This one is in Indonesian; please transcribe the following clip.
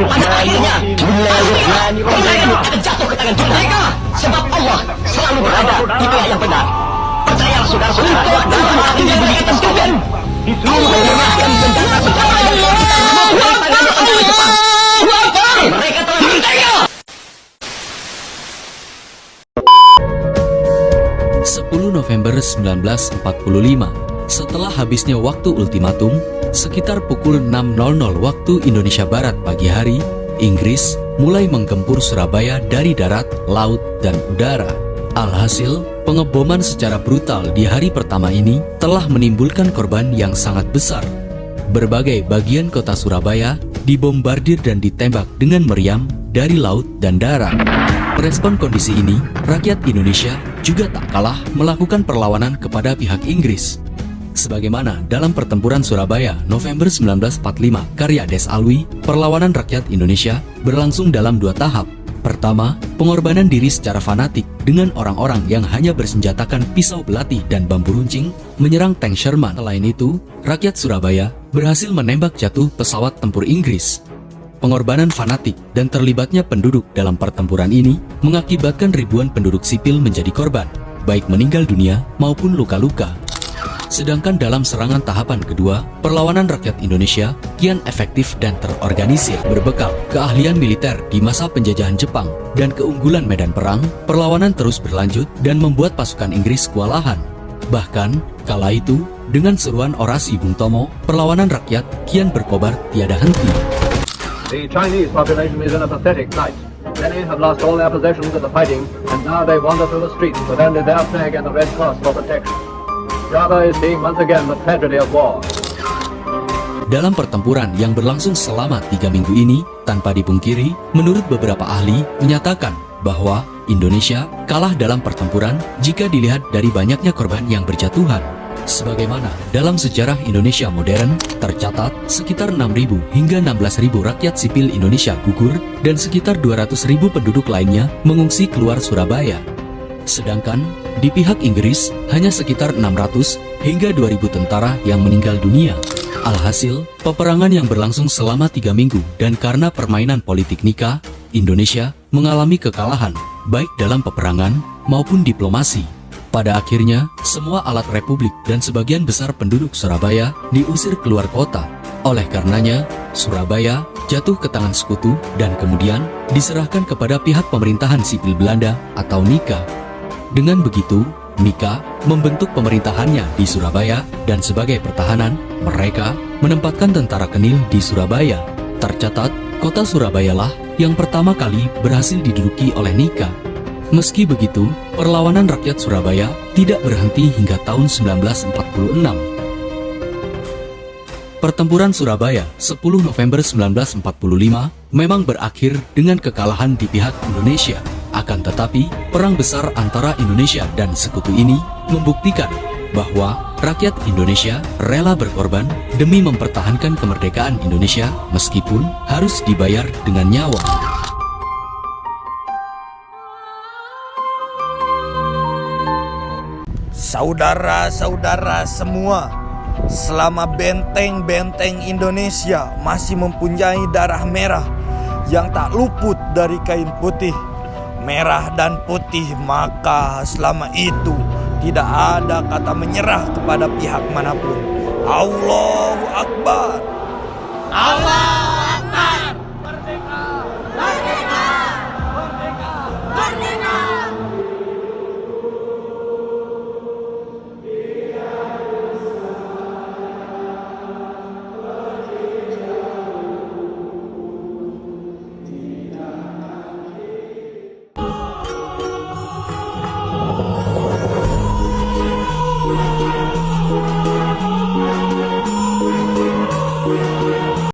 pada akhirnya kemenangan akan jatuh ke tangan kita. Sebab Allah selalu berada di pihak yang benar. Percayalah saudara-saudara, dalam hati yang kita sekalian, Allah menyerahkan senjata utama yang dari tangannya tentara Jepang. Mereka telah merdeka. 10 November 1945, setelah habisnya waktu ultimatum, sekitar pukul 6.00 waktu Indonesia Barat pagi hari, Inggris mulai menggempur Surabaya dari darat, laut, dan udara. Alhasil, pengeboman secara brutal di hari pertama ini telah menimbulkan korban yang sangat besar. Berbagai bagian kota Surabaya dibombardir dan ditembak dengan meriam dari laut dan darat. Respon kondisi ini, rakyat Indonesia juga tak kalah melakukan perlawanan kepada pihak Inggris. Sebagaimana dalam pertempuran Surabaya November 1945 karya Des Alwi, perlawanan rakyat Indonesia berlangsung dalam 2 tahap. Pertama, pengorbanan diri secara fanatik dengan orang-orang yang hanya bersenjatakan pisau belati dan bambu runcing menyerang tank Sherman. Selain itu, rakyat Surabaya berhasil menembak jatuh pesawat tempur Inggris. Pengorbanan fanatik dan terlibatnya penduduk dalam pertempuran ini mengakibatkan ribuan penduduk sipil menjadi korban, baik meninggal dunia maupun luka-luka. Sedangkan dalam serangan tahapan kedua, perlawanan rakyat Indonesia kian efektif dan terorganisir. Berbekal keahlian militer di masa penjajahan Jepang dan keunggulan medan perang, perlawanan terus berlanjut dan membuat pasukan Inggris kewalahan. Bahkan, kala itu, dengan seruan orasi Bung Tomo, perlawanan rakyat kian berkobar tiada henti. The Chinese population is in a pathetic plight. Many have lost all their possessions in the fighting, and now they wander through the streets with only their flag and the Red Cross for protection. Java is seeing once again the tragedy of war. Dalam pertempuran yang berlangsung selama 3 minggu ini, tanpa dipungkiri, menurut beberapa ahli, menyatakan bahwa Indonesia kalah dalam pertempuran jika dilihat dari banyaknya korban yang berjatuhan. Sebagaimana dalam sejarah Indonesia modern, tercatat sekitar 6.000 hingga 16.000 rakyat sipil Indonesia gugur dan sekitar 200.000 penduduk lainnya mengungsi keluar Surabaya. Sedangkan di pihak Inggris hanya sekitar 600 hingga 2.000 tentara yang meninggal dunia. Alhasil, peperangan yang berlangsung selama 3 minggu dan karena permainan politik nikah, Indonesia mengalami kekalahan baik dalam peperangan maupun diplomasi. Pada akhirnya, semua alat republik dan sebagian besar penduduk Surabaya diusir keluar kota. Oleh karenanya, Surabaya jatuh ke tangan sekutu dan kemudian diserahkan kepada pihak pemerintahan sipil Belanda atau NIKA. Dengan begitu, NIKA membentuk pemerintahannya di Surabaya dan sebagai pertahanan, mereka menempatkan tentara Kenil di Surabaya. Tercatat, kota Surabayalah yang pertama kali berhasil diduduki oleh NIKA. Meski begitu, perlawanan rakyat Surabaya tidak berhenti hingga tahun 1946. Pertempuran Surabaya 10 November 1945 memang berakhir dengan kekalahan di pihak Indonesia. Akan tetapi, perang besar antara Indonesia dan sekutu ini membuktikan bahwa rakyat Indonesia rela berkorban demi mempertahankan kemerdekaan Indonesia meskipun harus dibayar dengan nyawa. Saudara-saudara semua, selama benteng-benteng Indonesia masih mempunyai darah merah yang tak luput dari kain putih, merah dan putih, maka selama itu tidak ada kata menyerah kepada pihak manapun. Allahu Akbar.